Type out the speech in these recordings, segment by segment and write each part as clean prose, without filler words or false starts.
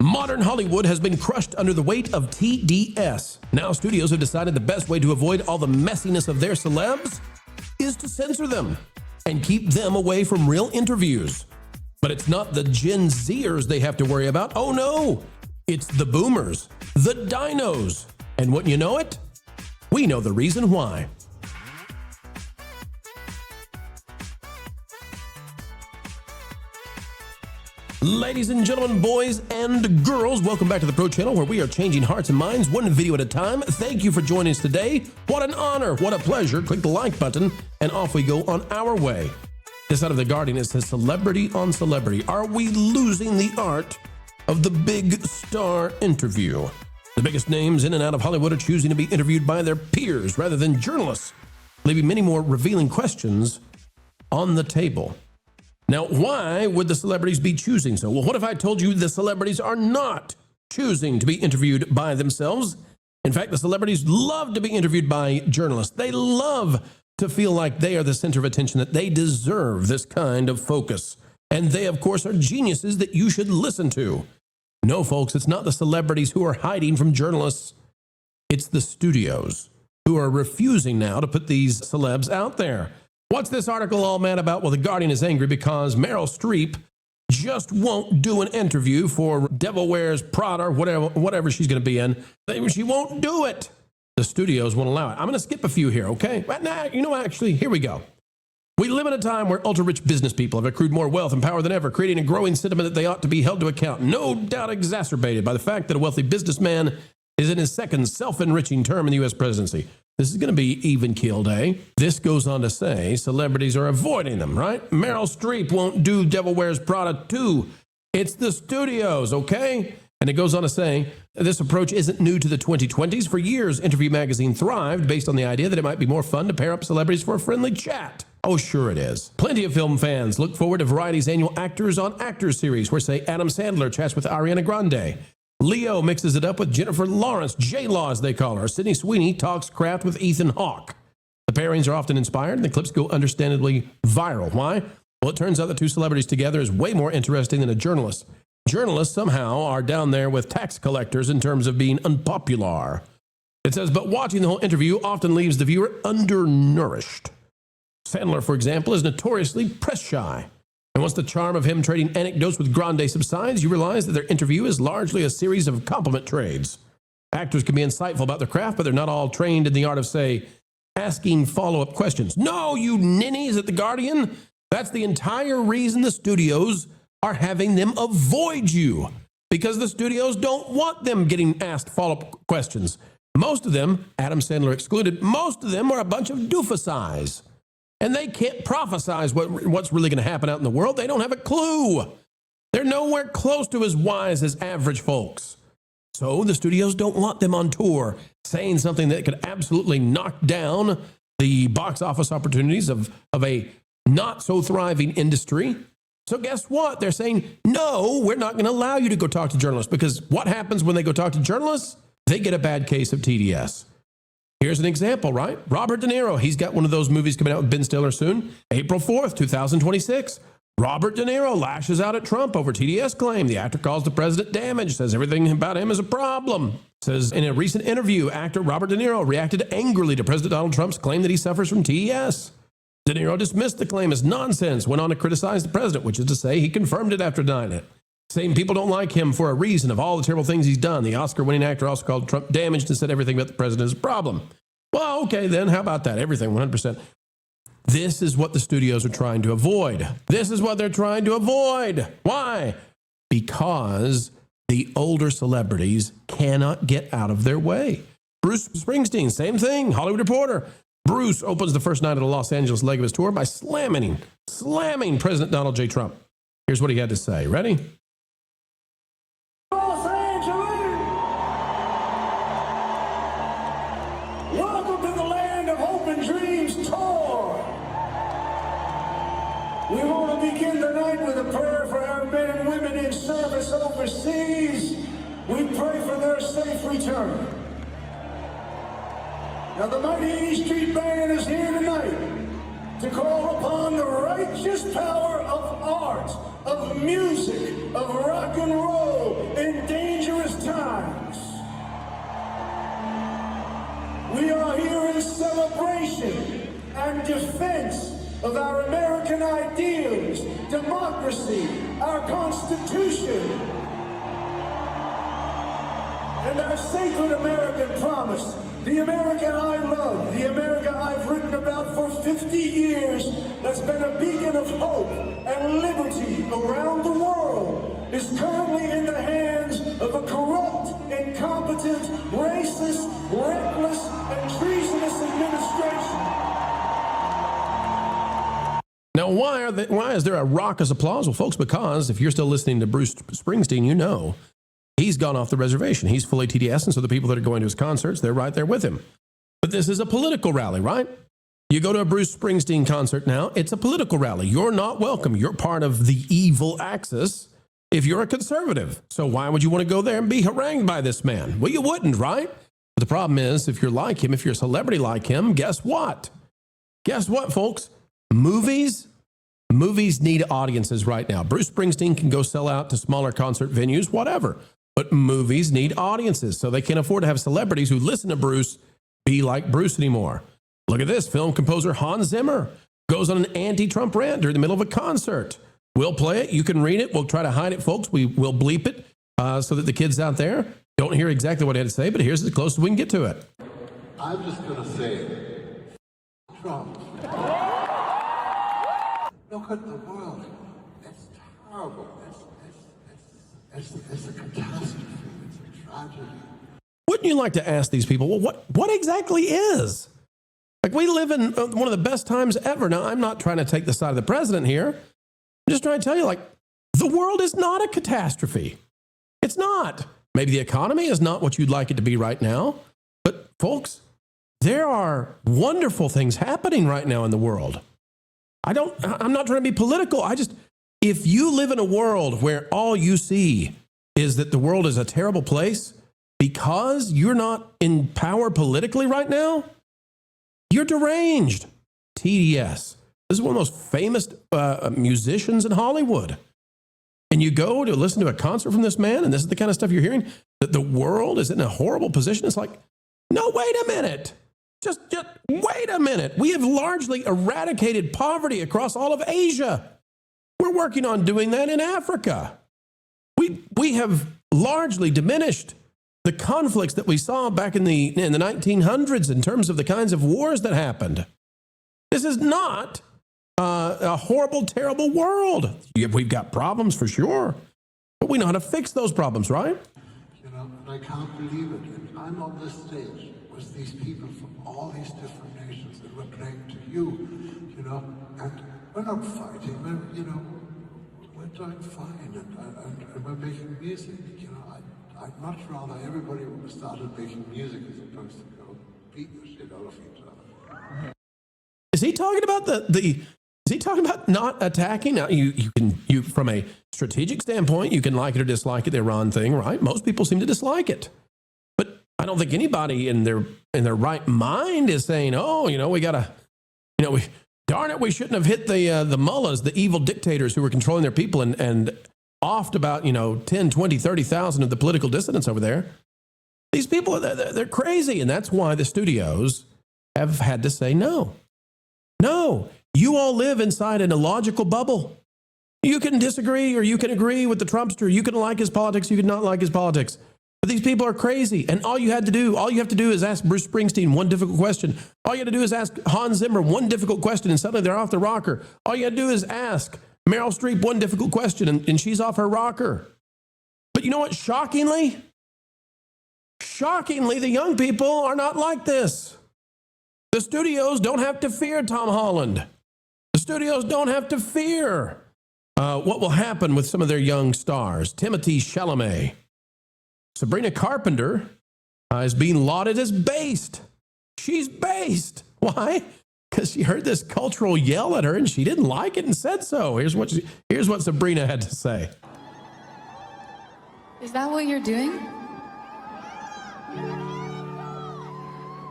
Modern Hollywood has been crushed under the weight of TDS. Now studios have decided the best way to avoid all the messiness of their celebs is to censor them and keep them away from real interviews. But it's not the Gen Zers they have to worry about. Oh no, it's the boomers, the dinos. And wouldn't you know it? We know the reason why. Ladies and gentlemen, boys and girls, welcome back to the Pro Channel, where we are changing hearts and minds one video at a time. Thank you for joining us today. What an honor, what a pleasure. Click the like button and off we go on our way. This out of The Guardian, it says celebrity on celebrity. Are we losing the art of the big star interview? The biggest names in and out of Hollywood are choosing to be interviewed by their peers rather than journalists, leaving many more revealing questions on the table. Now, why would the celebrities be choosing so? Well, what if I told you the celebrities are not choosing to be interviewed by themselves? In fact, the celebrities love to be interviewed by journalists. They love to feel like they are the center of attention, that they deserve this kind of focus. And they, of course, are geniuses that you should listen to. No, folks, it's not the celebrities who are hiding from journalists. It's the studios who are refusing now to put these celebs out there. What's this article all mad about? Well, The Guardian is angry because Meryl Streep just won't do an interview for Devil Wears Prada, whatever she's going to be in. She won't do it. The studios won't allow it. I'm going to skip a few here, okay? But now, actually, here we go. We live in a time where ultra-rich business people have accrued more wealth and power than ever, creating a growing sentiment that they ought to be held to account, no doubt exacerbated by the fact that a wealthy businessman is in his second self-enriching term in the U.S. presidency. This is going to be even keel day. This goes on to say celebrities are avoiding them, right? Meryl Streep won't do Devil Wears Prada 2. It's the studios, okay? And it goes on to say, this approach isn't new to the 2020s. For years, Interview Magazine thrived based on the idea that it might be more fun to pair up celebrities for a friendly chat. Oh, sure it is. Plenty of film fans look forward to Variety's annual Actors on Actors series, where, say, Adam Sandler chats with Ariana Grande. Leo mixes it up with Jennifer Lawrence, J-Law as they call her. Sydney Sweeney talks craft with Ethan Hawke. The pairings are often inspired, and the clips go understandably viral. Why? Well, it turns out the two celebrities together is way more interesting than a journalist. Journalists somehow are down there with tax collectors in terms of being unpopular. It says, but watching the whole interview often leaves the viewer undernourished. Sandler, for example, is notoriously press shy. And once the charm of him trading anecdotes with Grande subsides, you realize that their interview is largely a series of compliment trades. Actors can be insightful about their craft, but they're not all trained in the art of, say, asking follow-up questions. No, you ninnies at The Guardian. That's the entire reason the studios are having them avoid you, because the studios don't want them getting asked follow-up questions. Most of them, Adam Sandler excluded, most of them are a bunch of doofusize. And they can't prophesize what's really going to happen out in the world. They don't have a clue. They're nowhere close to as wise as average folks. So the studios don't want them on tour saying something that could absolutely knock down the box office opportunities of a not so thriving industry. So guess what? They're saying, no, we're not going to allow you to go talk to journalists, because what happens when they go talk to journalists? They get a bad case of TDS. Here's an example, right? Robert De Niro, he's got one of those movies coming out with Ben Stiller soon. April 4th, 2026. Robert De Niro lashes out at Trump over TDS claim. The actor calls the president damaged, says everything about him is a problem. Says in a recent interview, actor Robert De Niro reacted angrily to President Donald Trump's claim that he suffers from TDS. De Niro dismissed the claim as nonsense, went on to criticize the president, which is to say he confirmed it after denying it. Saying people don't like him for a reason of all the terrible things he's done. The Oscar-winning actor also called Trump damaged and said everything about the president is a problem. Well, okay, then how about that? Everything, 100%. This is what the studios are trying to avoid. This is what they're trying to avoid. Why? Because the older celebrities cannot get out of their way. Bruce Springsteen, same thing, Hollywood Reporter. Bruce opens the first night of the Los Angeles leg of his tour by slamming President Donald J. Trump. Here's what he had to say. Ready? Los Angeles! Welcome to the land of hope and dreams tour. We want to begin the night with a prayer for our men and women in service overseas. We pray for their safe return. Now the mighty E Street Band is here tonight to call upon the righteous power of art, of music, of rock and roll, and dance. and defense of our American ideals, democracy, our Constitution, and our sacred American promise. The America I love, the America I've written about for 50 years, that's been a beacon of hope and liberty around the world, is currently in the hands of a corrupt, incompetent, racist, reckless, and treasonous administration. Now, why is there a raucous applause? Well, folks, because if you're still listening to Bruce Springsteen, you know he's gone off the reservation. He's fully TDS, and so the people that are going to his concerts, they're right there with him. But this is a political rally, right? You go to a Bruce Springsteen concert now, it's a political rally. You're not welcome. You're part of the evil axis if you're a conservative. So why would you want to go there and be harangued by this man? Well, you wouldn't, right? But the problem is, if you're like him, if you're a celebrity like him, guess what? Guess what, folks? Movies need audiences right now. Bruce Springsteen can go sell out to smaller concert venues, whatever. But movies need audiences, so they can't afford to have celebrities who listen to Bruce be like Bruce anymore. Look at this. Film composer Hans Zimmer goes on an anti-Trump rant during the middle of a concert. We'll play it. You can read it. We'll try to hide it, folks. We will bleep it so that the kids out there don't hear exactly what he had to say, but here's as close as we can get to it. I'm just going to say, Trump. Look at the world. It's terrible. It's a catastrophe. It's a tragedy. Wouldn't you like to ask these people, well, what exactly is? Like, we live in one of the best times ever. Now, I'm not trying to take the side of the president here. I'm just trying to tell you, like, the world is not a catastrophe. It's not. Maybe the economy is not what you'd like it to be right now. But, folks, there are wonderful things happening right now in the world. I'm not trying to be political. If you live in a world where all you see is that the world is a terrible place because you're not in power politically right now, you're deranged. TDS. This is one of the most famous musicians in Hollywood. And you go to listen to a concert from this man, and this is the kind of stuff you're hearing, that the world is in a horrible position. It's like, no, wait a minute. Just wait a minute. We have largely eradicated poverty across all of Asia. We're working on doing that in Africa. We have largely diminished the conflicts that we saw back in the 1900s in terms of the kinds of wars that happened. This is not a horrible, terrible world. We've got problems for sure, but we know how to fix those problems, right? You know, and I can't believe it. And I'm on this stage with these people from all these different nations, and we're playing to you, you know, and we're not fighting, we're doing fine, and we're making music, you know. I'd much rather everybody would have started making music as opposed to go beat the shit out of each other. Is he talking about is he talking about not attacking? Now, you can from a strategic standpoint, you can like it or dislike it, the Iran thing, right? Most people seem to dislike it. But I don't think anybody in their right mind is saying, oh, we gotta, darn it, we shouldn't have hit the mullahs, the evil dictators who were controlling their people and offed about, 10, 20, 30,000 of the political dissidents over there. These people, they're crazy. And that's why the studios have had to say no. No, you all live inside an illogical bubble. You can disagree or you can agree with the Trumpster. You can like his politics. You can not like his politics. But these people are crazy. And all you have to do is ask Bruce Springsteen one difficult question. All you have to do is ask Hans Zimmer one difficult question, and suddenly they're off the rocker. All you have to do is ask Meryl Streep one difficult question, and she's off her rocker. But you know what? Shockingly, the young people are not like this. The studios don't have to fear Tom Holland. The studios don't have to fear what will happen with some of their young stars. Timothée Chalamet. Sabrina Carpenter is being lauded as based. She's based. Why? Because she heard this cultural yell at her and she didn't like it and said so. Here's what Sabrina had to say. Is that what you're doing?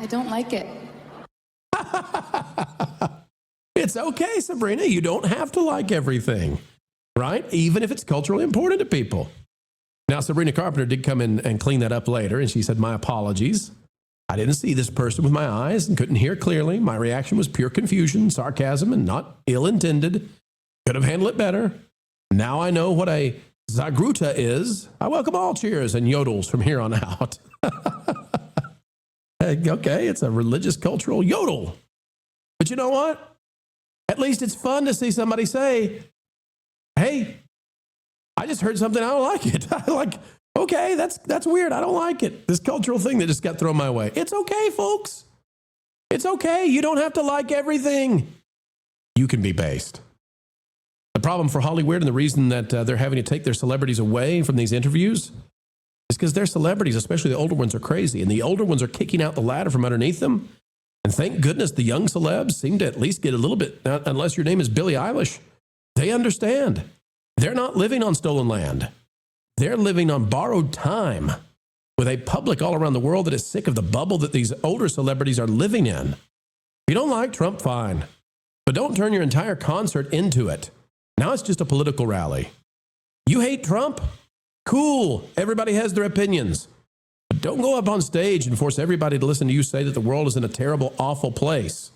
I don't like it. It's okay, Sabrina. You don't have to like everything, right? Even if it's culturally important to people. Now, Sabrina Carpenter did come in and clean that up later, and she said, my apologies. I didn't see this person with my eyes and couldn't hear clearly. My reaction was pure confusion, sarcasm, and not ill-intended. Could have handled it better. Now I know what a zagruta is. I welcome all cheers and yodels from here on out. Okay, it's a religious cultural yodel. But you know what? At least it's fun to see somebody say, hey, I just heard something, I don't like it. Okay, that's weird. I don't like it. This cultural thing that just got thrown my way. It's okay, folks. It's okay. You don't have to like everything. You can be based. The problem for Hollywood and the reason that they're having to take their celebrities away from these interviews is because their celebrities, especially the older ones, are crazy. And the older ones are kicking out the ladder from underneath them. And thank goodness the young celebs seem to at least get a little bit, unless your name is Billie Eilish. They understand. They're not living on stolen land. They're living on borrowed time with a public all around the world that is sick of the bubble that these older celebrities are living in. If you don't like Trump, fine. But don't turn your entire concert into it. Now it's just a political rally. You hate Trump? Cool. Everybody has their opinions. But don't go up on stage and force everybody to listen to you say that the world is in a terrible, awful place.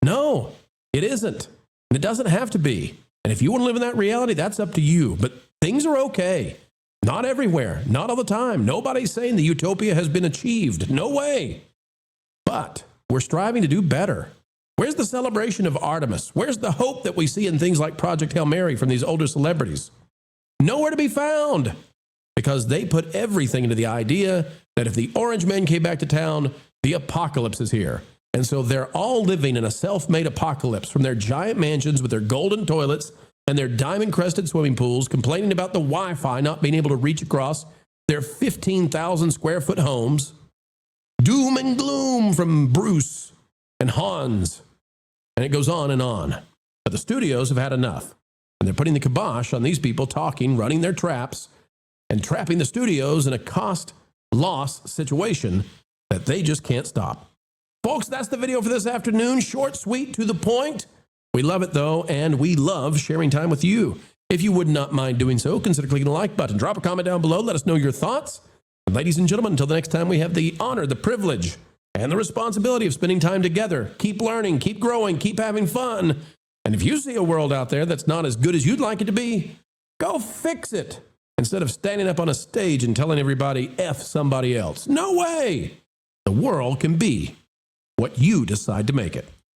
No, it isn't. And it doesn't have to be. And if you want to live in that reality, that's up to you. But things are okay. Not everywhere, not all the time. Nobody's saying the utopia has been achieved. No way. But we're striving to do better. Where's the celebration of Artemis? Where's the hope that we see in things like Project Hail Mary from these older celebrities? Nowhere to be found, because they put everything into the idea that if the orange men came back to town, the apocalypse is here. And so they're all living in a self-made apocalypse from their giant mansions with their golden toilets and their diamond-crested swimming pools, complaining about the Wi-Fi not being able to reach across their 15,000 square foot homes. Doom and gloom from Bruce and Hans. And it goes on and on. But the studios have had enough. And they're putting the kibosh on these people talking, running their traps, and trapping the studios in a cost-loss situation that they just can't stop. Folks, that's the video for this afternoon. Short, sweet, to the point. We love it, though, and we love sharing time with you. If you would not mind doing so, consider clicking the like button. Drop a comment down below. Let us know your thoughts. And ladies and gentlemen, until the next time, we have the honor, the privilege, and the responsibility of spending time together. Keep learning, keep growing, keep having fun. And if you see a world out there that's not as good as you'd like it to be, go fix it instead of standing up on a stage and telling everybody F somebody else. No way! The world can be what you decide to make it.